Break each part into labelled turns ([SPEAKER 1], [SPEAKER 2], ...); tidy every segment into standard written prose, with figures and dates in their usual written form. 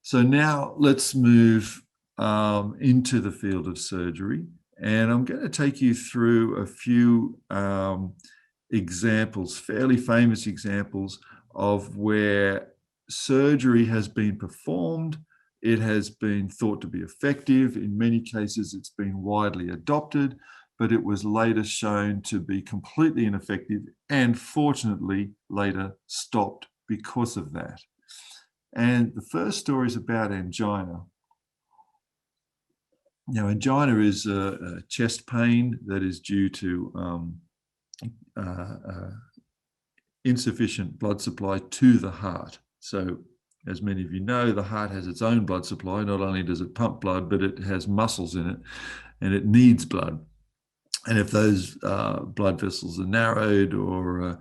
[SPEAKER 1] So now let's move into the field of surgery. And I'm going to take you through a few examples, fairly famous examples of where surgery has been performed. It has been thought to be effective. In many cases, it's been widely adopted, but it was later shown to be completely ineffective and fortunately later stopped because of that. And the first story is about angina. Now, angina is a chest pain that is due to insufficient blood supply to the heart. So, as many of you know, the heart has its own blood supply. Not only does it pump blood, but it has muscles in it and it needs blood. And if those blood vessels are narrowed or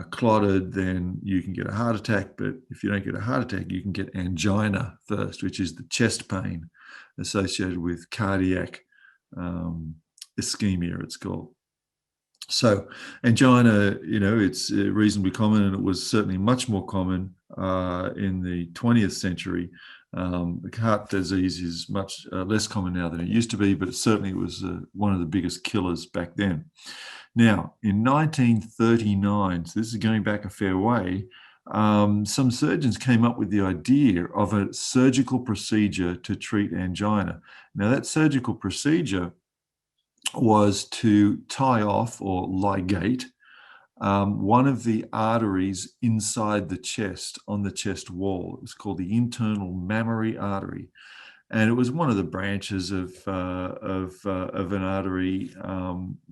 [SPEAKER 1] clotted, then you can get a heart attack. But if you don't get a heart attack, you can get angina first, which is the chest pain associated with cardiac ischemia, it's called. So angina, it's reasonably common, and it was certainly much more common in the 20th century. Heart disease is much less common now than it used to be, but it certainly was one of the biggest killers back then. Now, in 1939, so this is going back a fair way, some surgeons came up with the idea of a surgical procedure to treat angina. Now, that surgical procedure was to tie off or ligate one of the arteries inside the chest on the chest wall. It was called the internal mammary artery. And it was one of the branches of an artery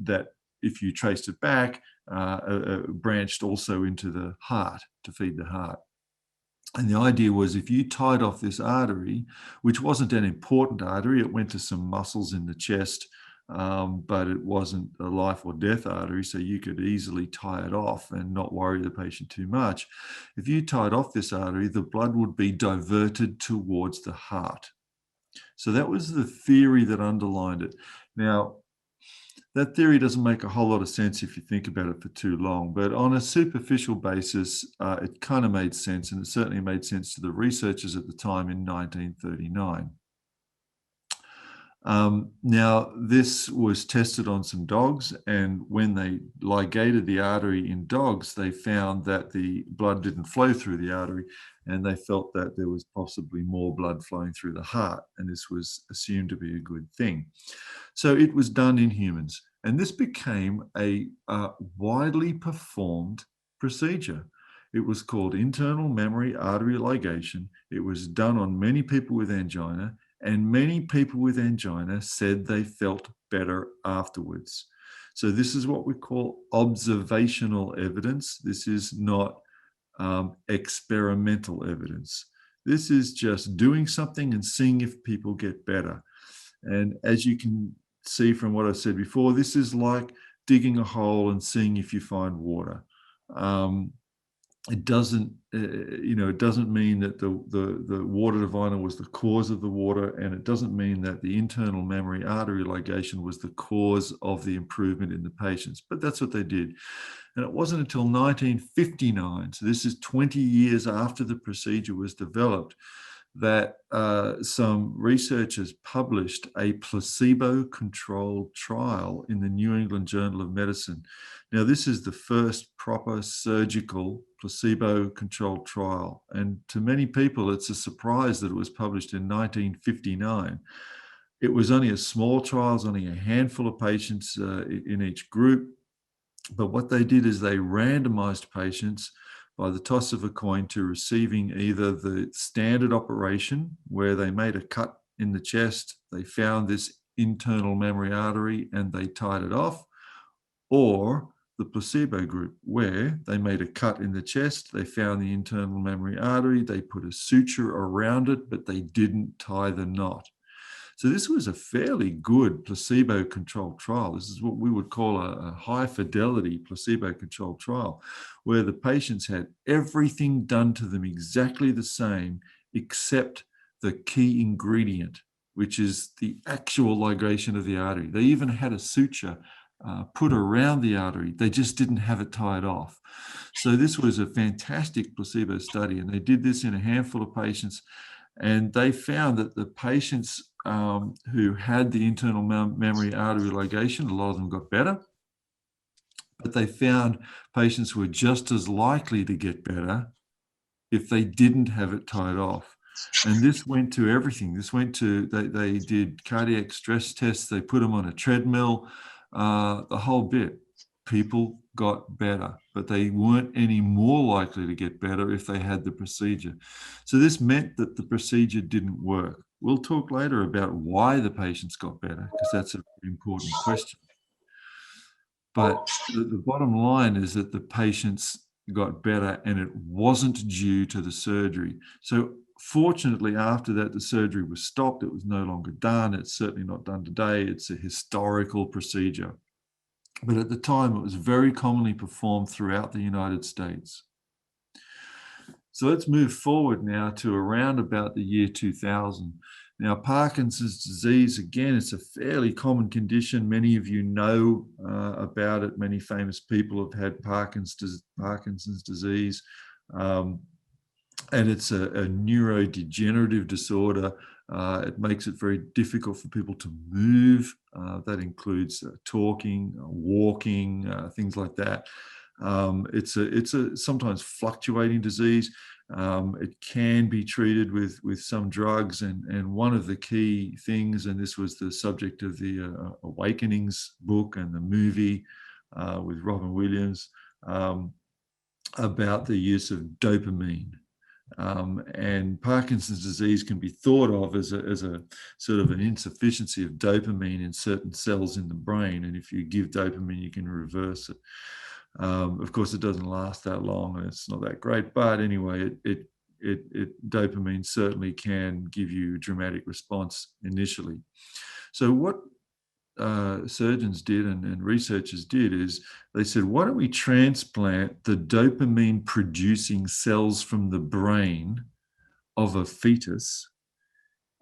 [SPEAKER 1] that, if you traced it back, branched also into the heart to feed the heart. And the idea was, if you tied off this artery, which wasn't an important artery, it went to some muscles in the chest, but it wasn't a life or death artery, so you could easily tie it off and not worry the patient too much. If you tied off this artery, the blood would be diverted towards the heart. So that was the theory that underlined it. Now, that theory doesn't make a whole lot of sense if you think about it for too long, but on a superficial basis, it kind of made sense, and it certainly made sense to the researchers at the time in 1939. Now, this was tested on some dogs, and when they ligated the artery in dogs, they found that the blood didn't flow through the artery, and they felt that there was possibly more blood flowing through the heart, and this was assumed to be a good thing. So it was done in humans, and this became a widely performed procedure. It was called internal mammary artery ligation. It was done on many people with angina, and many people with angina said they felt better afterwards. So this is what we call observational evidence. This is not experimental evidence. This is just doing something and seeing if people get better. And as you can see from what I said before, this is like digging a hole and seeing if you find water. It doesn't, it doesn't mean that the water diviner was the cause of the water, and it doesn't mean that the internal mammary artery ligation was the cause of the improvement in the patients. But that's what they did. And it wasn't until 1959, so this is 20 years after the procedure was developed, that some researchers published a placebo-controlled trial in the New England Journal of Medicine. Now, this is the first proper surgical placebo-controlled trial. And to many people, it's a surprise that it was published in 1959. It was only a small trial, only a handful of patients in each group. But what they did is they randomized patients by the toss of a coin to receiving either the standard operation, where they made a cut in the chest, they found this internal mammary artery and they tied it off, or the placebo group, where they made a cut in the chest, they found the internal mammary artery, they put a suture around it, but they didn't tie the knot. So this was a fairly good placebo-controlled trial. This is what we would call a high-fidelity placebo-controlled trial, where the patients had everything done to them exactly the same, except the key ingredient, which is the actual ligation of the artery. They even had a suture put around the artery. They just didn't have it tied off. So this was a fantastic placebo study, and they did this in a handful of patients. And they found that the patients who had the internal mammary artery ligation, a lot of them got better, but they found patients were just as likely to get better if they didn't have it tied off. And this went to everything. This went to, they did cardiac stress tests, they put them on a treadmill, the whole bit. People got better, but they weren't any more likely to get better if they had the procedure. So this meant that the procedure didn't work. We'll talk later about why the patients got better, because that's an important question. But the bottom line is that the patients got better, and it wasn't due to the surgery. So fortunately, after that, the surgery was stopped. It was no longer done. It's certainly not done today. It's a historical procedure. But at the time, it was very commonly performed throughout the United States. So let's move forward now to around about the year 2000. Now, Parkinson's disease, again, it's a fairly common condition. Many of you know about it. Many famous people have had Parkinson's disease. And it's a neurodegenerative disorder. It makes it very difficult for people to move. That includes talking, walking, things like that. It's a sometimes fluctuating disease. It can be treated with some drugs, and one of the key things, and this was the subject of the Awakenings book and the movie with Robin Williams, about the use of dopamine. And Parkinson's disease can be thought of as a sort of an insufficiency of dopamine in certain cells in the brain. And if you give dopamine, you can reverse it. Of course, it doesn't last that long, and it's not that great. But anyway, dopamine certainly can give you a dramatic response initially. So what surgeons did and researchers did is they said, why don't we transplant the dopamine producing cells from the brain of a fetus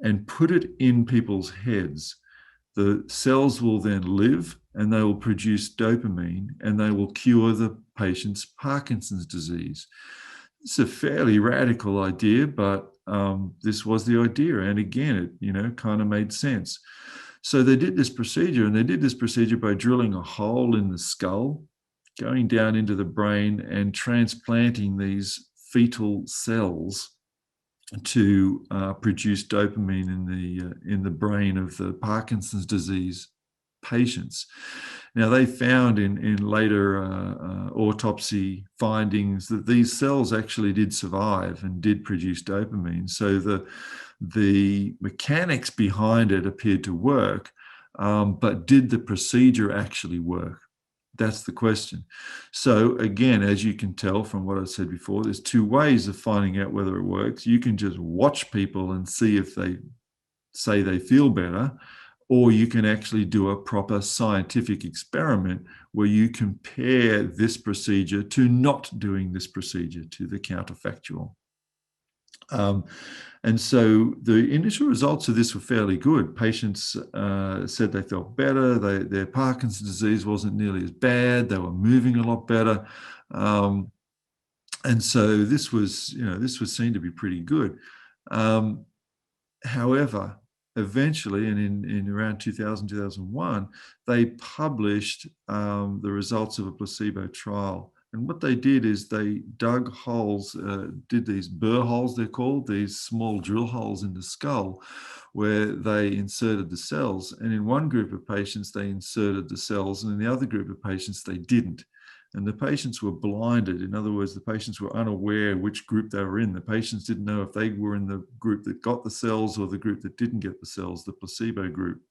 [SPEAKER 1] and put it in people's heads? The cells will then live and they will produce dopamine and they will cure the patient's Parkinson's disease. It's a fairly radical idea, but this was the idea. And again, it kind of made sense. So they did this procedure, and they did this procedure by drilling a hole in the skull, going down into the brain and transplanting these fetal cells to produce dopamine in the brain of the Parkinson's disease patients. Now, they found in later autopsy findings that these cells actually did survive and did produce dopamine. So the mechanics behind it appeared to work, but did the procedure actually work? That's the question. So again, as you can tell from what I said before, there's two ways of finding out whether it works. You can just watch people and see if they say they feel better, or you can actually do a proper scientific experiment where you compare this procedure to not doing this procedure, to the counterfactual. And so the initial results of this were fairly good. Patients said they felt better. Their Parkinson's disease wasn't nearly as bad. They were moving a lot better. And so this was seen to be pretty good. However, eventually, and in around 2000, 2001, they published the results of a placebo trial. And what they did is they dug holes, did these burr holes, they're called, these small drill holes in the skull, where they inserted the cells. And in one group of patients, they inserted the cells, and in the other group of patients, they didn't. And the patients were blinded. In other words, the patients were unaware which group they were in. The patients didn't know if they were in the group that got the cells or the group that didn't get the cells, the placebo group.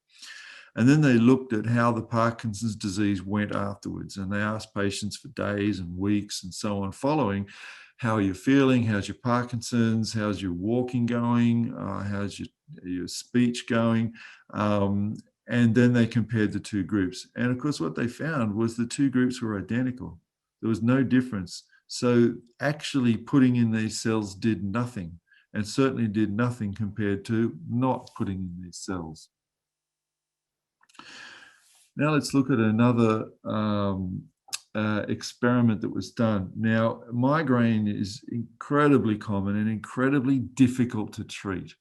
[SPEAKER 1] And then they looked at how the Parkinson's disease went afterwards. And they asked patients for days and weeks and so on following, how are you feeling? How's your Parkinson's? How's your walking going? How's your speech going? And then they compared the two groups. And of course, what they found was the two groups were identical. There was no difference. So actually putting in these cells did nothing, and certainly did nothing compared to not putting in these cells. Now let's look at another experiment that was done. Now, migraine is incredibly common and incredibly difficult to treat.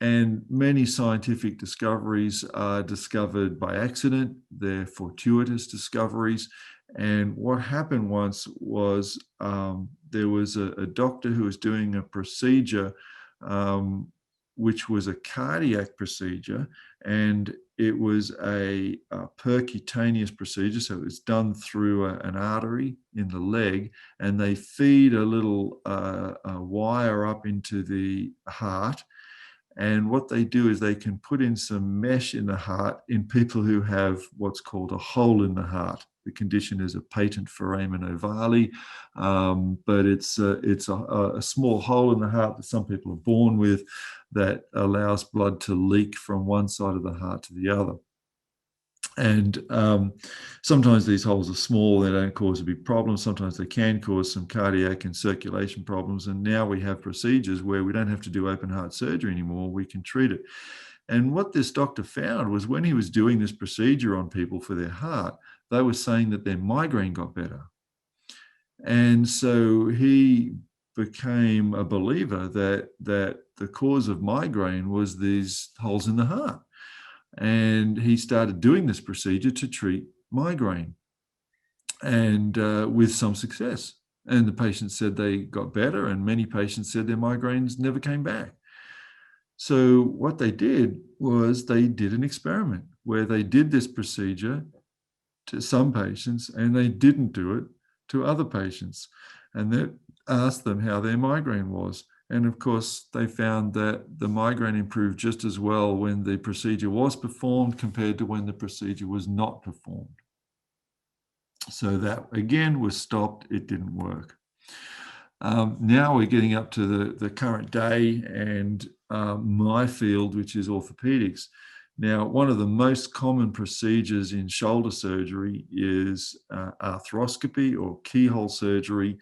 [SPEAKER 1] And many scientific discoveries are discovered by accident. They're fortuitous discoveries. And what happened once was there was a doctor who was doing a procedure which was a cardiac procedure, and it was a percutaneous procedure. So it was done through an artery in the leg, and they feed a little wire up into the heart. And what they do is they can put in some mesh in the heart in people who have what's called a hole in the heart. The condition is a patent foramen ovale, but it's a small hole in the heart that some people are born with that allows blood to leak from one side of the heart to the other. And sometimes these holes are small, they don't cause a big problem. Sometimes they can cause some cardiac and circulation problems. And now we have procedures where we don't have to do open heart surgery anymore, we can treat it. And what this doctor found was when he was doing this procedure on people for their heart, they were saying that their migraine got better. And so he became a believer that the cause of migraine was these holes in the heart. And he started doing this procedure to treat migraine, and with some success. And the patients said they got better, and many patients said their migraines never came back. So what they did was they did an experiment where they did this procedure to some patients and they didn't do it to other patients. And they asked them how their migraine was. And of course, they found that the migraine improved just as well when the procedure was performed compared to when the procedure was not performed. So that, again, was stopped. It didn't work. Now we're getting up to the current day and my field, which is orthopaedics. Now, one of the most common procedures in shoulder surgery is arthroscopy or keyhole surgery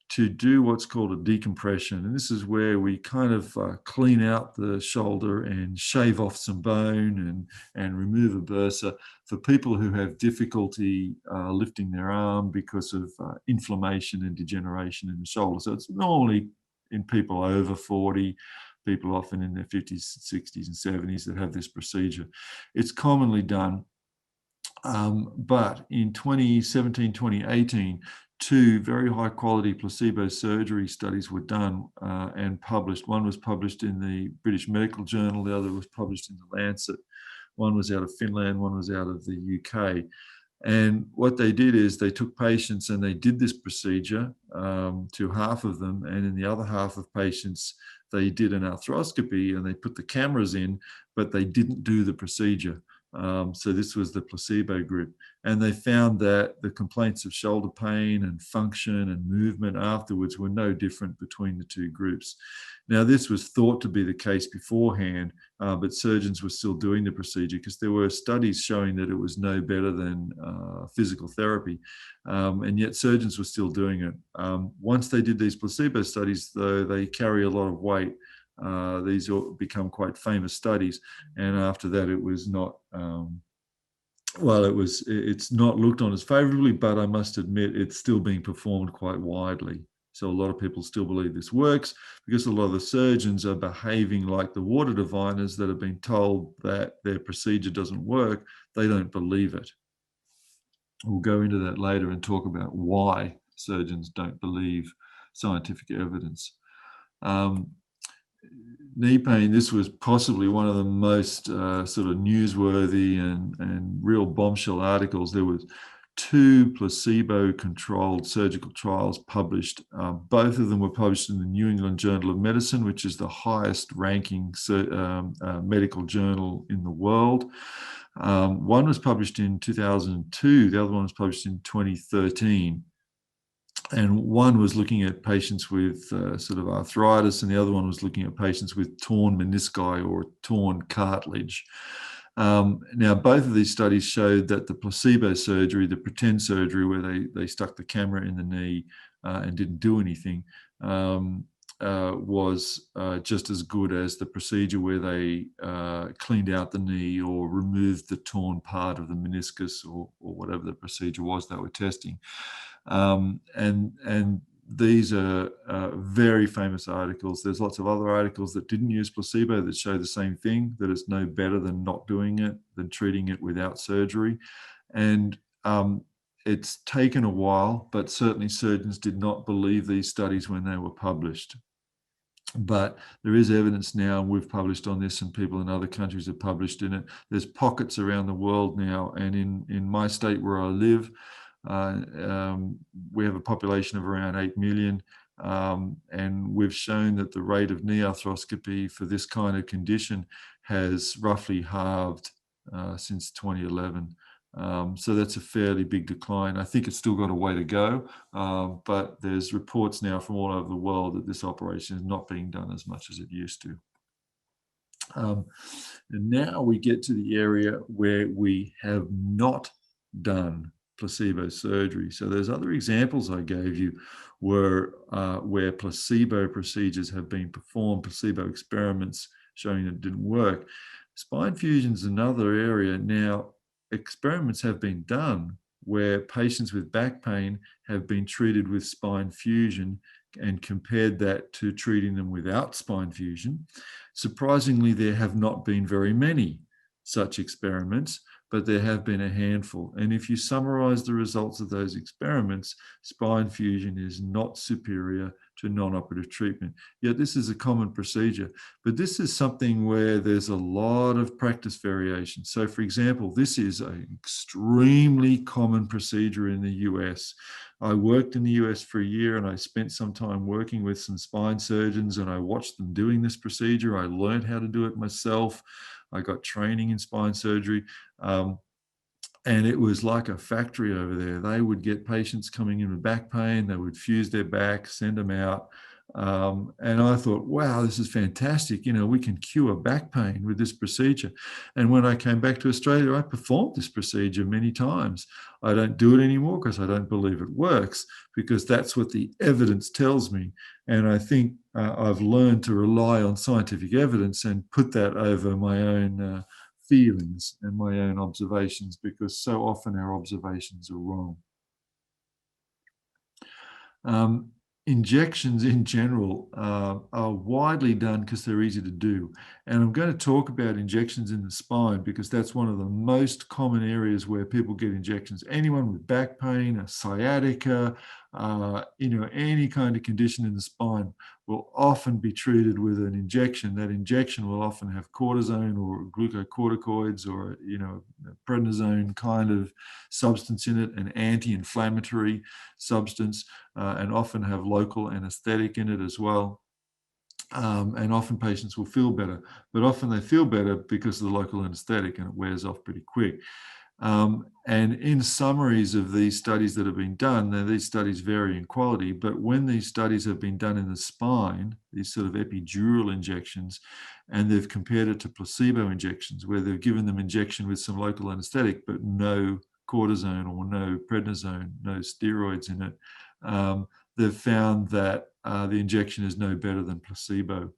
[SPEAKER 1] to do what's called a decompression. And this is where we kind of clean out the shoulder and shave off some bone and remove a bursa for people who have difficulty lifting their arm because of inflammation and degeneration in the shoulder. So it's normally in people over 40, people often in their 50s, 60s and 70s that have this procedure. It's commonly done. But in 2017, 2018, two very high quality placebo surgery studies were done and published. One was published in the British Medical Journal, the other was published in the Lancet. One was out of Finland, one was out of the UK. And what they did is they took patients and they did this procedure to half of them, and in the other half of patients, they did an arthroscopy and they put the cameras in, but they didn't do the procedure. So this was the placebo group. And they found that the complaints of shoulder pain and function and movement afterwards were no different between the two groups. Now, this was thought to be the case beforehand, but surgeons were still doing the procedure because there were studies showing that it was no better than physical therapy. And yet surgeons were still doing it. Once they did these placebo studies, though, they carry a lot of weight. These all become quite famous studies, and after that it was not it's not looked on as favorably, but I must admit it's still being performed quite widely. So a lot of people still believe this works because a lot of the surgeons are behaving like the water diviners that have been told that their procedure doesn't work. They don't believe it. We'll go into that later and talk about why surgeons don't believe scientific evidence. Knee pain, this was possibly one of the most sort of newsworthy and real bombshell articles. There was 2 placebo-controlled surgical trials published. Both of them were published in the New England Journal of Medicine, which is the highest ranking medical journal in the world. One was published in 2002, the other one was published in 2013. And one was looking at patients with sort of arthritis, and the other one was looking at patients with torn menisci or torn cartilage. Now, both of these studies showed that the placebo surgery, the pretend surgery where they stuck the camera in the knee and didn't do anything, was just as good as the procedure where they cleaned out the knee or removed the torn part of the meniscus or whatever the procedure was they were testing. And these are very famous articles. There's lots of other articles that didn't use placebo that show the same thing, that it's no better than not doing it, than treating it without surgery. And it's taken a while, but certainly surgeons did not believe these studies when they were published. But there is evidence now, and we've published on this, and people in other countries have published in it. There's pockets around the world now, and in my state where I live, we have a population of around 8 million, and we've shown that the rate of knee arthroscopy for this kind of condition has roughly halved since 2011. So that's a fairly big decline. I think it's still got a way to go, but there's reports now from all over the world that this operation is not being done as much as it used to. And now we get to the area where we have not done placebo surgery. So those other examples I gave you were where placebo procedures have been performed, placebo experiments showing it didn't work. Spine fusion is another area. Now, experiments have been done where patients with back pain have been treated with spine fusion and compared that to treating them without spine fusion. Surprisingly, there have not been very many such experiments, but there have been a handful. And if you summarize the results of those experiments, spine fusion is not superior to non-operative treatment. Yet this is a common procedure, but this is something where there's a lot of practice variation. So for example, this is an extremely common procedure in the US. I worked in the US for a year, and I spent some time working with some spine surgeons, and I watched them doing this procedure. I learned how to do it myself. I got training in spine surgery. And it was like a factory over there. They would get patients coming in with back pain. They would fuse their back, send them out. And I thought, wow, this is fantastic. You know, we can cure back pain with this procedure. And when I came back to Australia, I performed this procedure many times. I don't do it anymore because I don't believe it works, because that's what the evidence tells me. And I think I've learned to rely on scientific evidence and put that over my own feelings and my own observations, because so often our observations are wrong. Injections in general are widely done because they're easy to do. And I'm going to talk about injections in the spine because that's one of the most common areas where people get injections. Anyone with back pain, a sciatica, any kind of condition in the spine will often be treated with an injection. That injection will often have cortisone or glucocorticoids or, prednisone kind of substance in it, an anti-inflammatory substance, and often have local anesthetic in it as well. And often patients will feel better, but often they feel better because of the local anesthetic, and it wears off pretty quick. And in summaries of these studies that have been done, now these studies vary in quality, but when these studies have been done in the spine, these sort of epidural injections, and they've compared it to placebo injections, where they've given them injection with some local anesthetic, but no cortisone or no prednisone, no steroids in it, they've found that the injection is no better than placebo.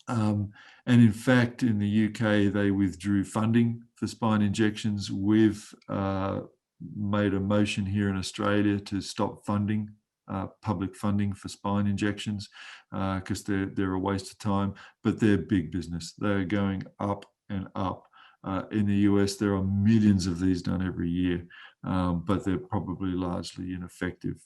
[SPEAKER 1] And in fact, in the UK, they withdrew funding for spine injections. We've made a motion here in Australia to stop funding, public funding for spine injections, because they're a waste of time, but they're big business. They're going up and up. In the US, there are millions of these done every year, but they're probably largely ineffective.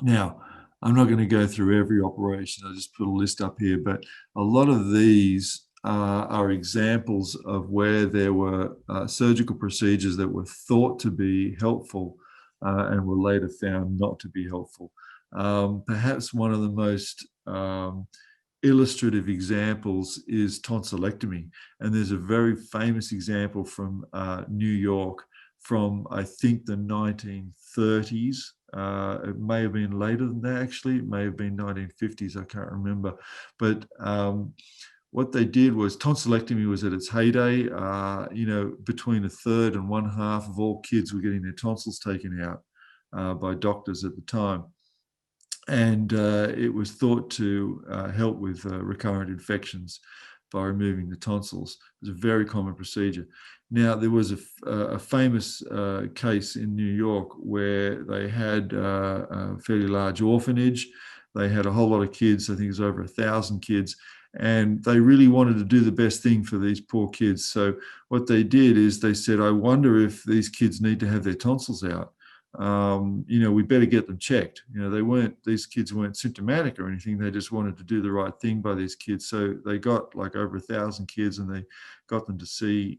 [SPEAKER 1] Now, I'm not going to go through every operation. I just put a list up here, but a lot of these are examples of where there were surgical procedures that were thought to be helpful and were later found not to be helpful. Perhaps one of the most illustrative examples is tonsillectomy. And there's a very famous example from New York from, I think, the 1930s. It may have been later than that, actually. It may have been 1950s. I can't remember. But what they did was, tonsillectomy was at its heyday. Between a third and one half of all kids were getting their tonsils taken out by doctors at the time. and it was thought to help with recurrent infections by removing the tonsils. It was a very common procedure. Now, there was a famous case in New York where they had a fairly large orphanage. They had a whole lot of kids. I think it was over 1,000 kids. And they really wanted to do the best thing for these poor kids. So what they did is they said, I wonder if these kids need to have their tonsils out. We better get them checked. These kids weren't symptomatic or anything. They just wanted to do the right thing by these kids. So they got like over 1,000 kids, and they got them to see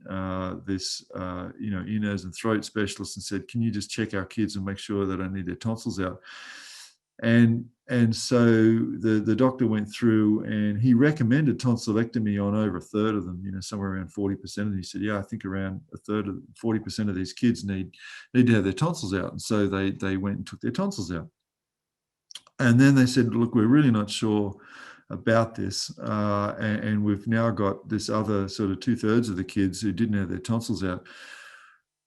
[SPEAKER 1] this, ear, nose, and throat specialist, and said, "Can you just check our kids and make sure they don't need their tonsils out?" And so the doctor went through, and he recommended tonsillectomy on over a third of them, somewhere around 40% of them. He said, yeah, I think around 40% of these kids need to have their tonsils out. And so they went and took their tonsils out. And then they said, look, we're really not sure about this. And we've now got this other sort of 2/3 of the kids who didn't have their tonsils out.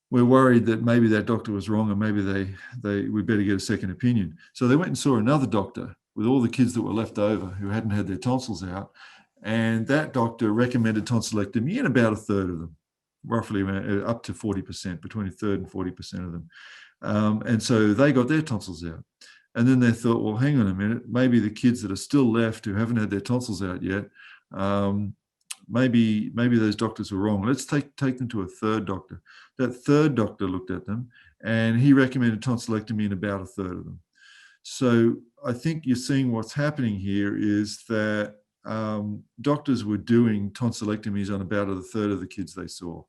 [SPEAKER 1] We're worried that maybe that doctor was wrong, and maybe we better get a second opinion. So they went and saw another doctor with all the kids that were left over who hadn't had their tonsils out. And that doctor recommended tonsillectomy in about a third of them, roughly up to 40%, between a third and 40% of them. And so they got their tonsils out. And then they thought, well, hang on a minute, maybe the kids that are still left who haven't had their tonsils out yet, maybe those doctors were wrong. Let's take them to a third doctor. That third doctor looked at them, and he recommended tonsillectomy in about a third of them. So I think you're seeing what's happening here is that doctors were doing tonsillectomies on about a third of the kids they saw.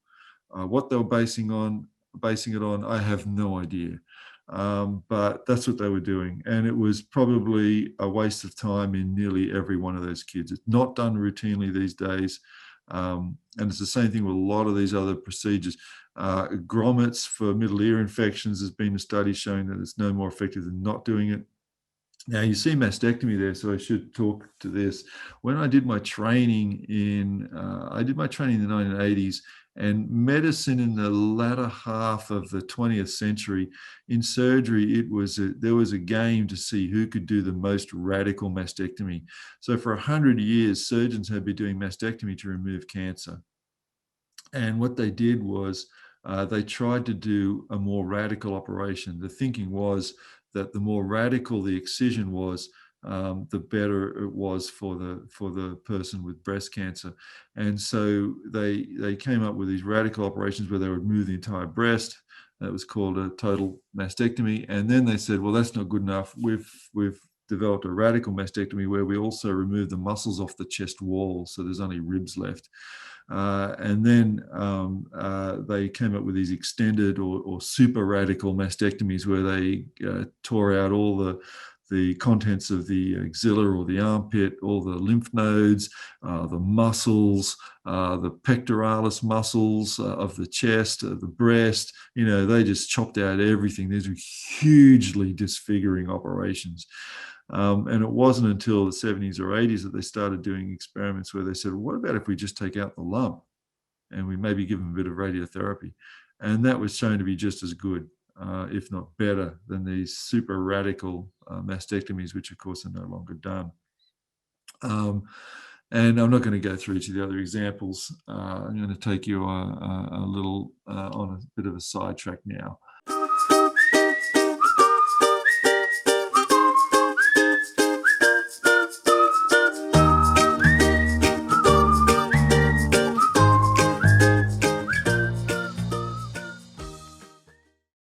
[SPEAKER 1] What they were basing it on, I have no idea. But that's what they were doing. And it was probably a waste of time in nearly every one of those kids. It's not done routinely these days. And it's the same thing with a lot of these other procedures. Grommets for middle ear infections, there's been a study showing that it's no more effective than not doing it. Now, you see mastectomy there, so I should talk to this. When I did my training in the 1980s, and medicine in the latter half of the 20th century, in surgery, there was a game to see who could do the most radical mastectomy. So for 100 years, surgeons had been doing mastectomy to remove cancer. And what they did was they tried to do a more radical operation. The thinking was that the more radical the excision was, the better it was for the person with breast cancer. And so they came up with these radical operations where they would remove the entire breast. That was called a total mastectomy. And then they said, well, that's not good enough. We've developed a radical mastectomy where we also remove the muscles off the chest wall, so there's only ribs left. And then they came up with these extended or super radical mastectomies where they tore out all the contents of the axilla or the armpit, all the lymph nodes, the muscles, the pectoralis muscles of the chest, the breast. They just chopped out everything. These were hugely disfiguring operations. And it wasn't until the 70s or 80s that they started doing experiments where they said, well, what about if we just take out the lump and we maybe give them a bit of radiotherapy? And that was shown to be just as good, if not better, than these super radical mastectomies, which of course are no longer done. And I'm not going to go through each of the other examples. I'm going to take you a little on a bit of a sidetrack now.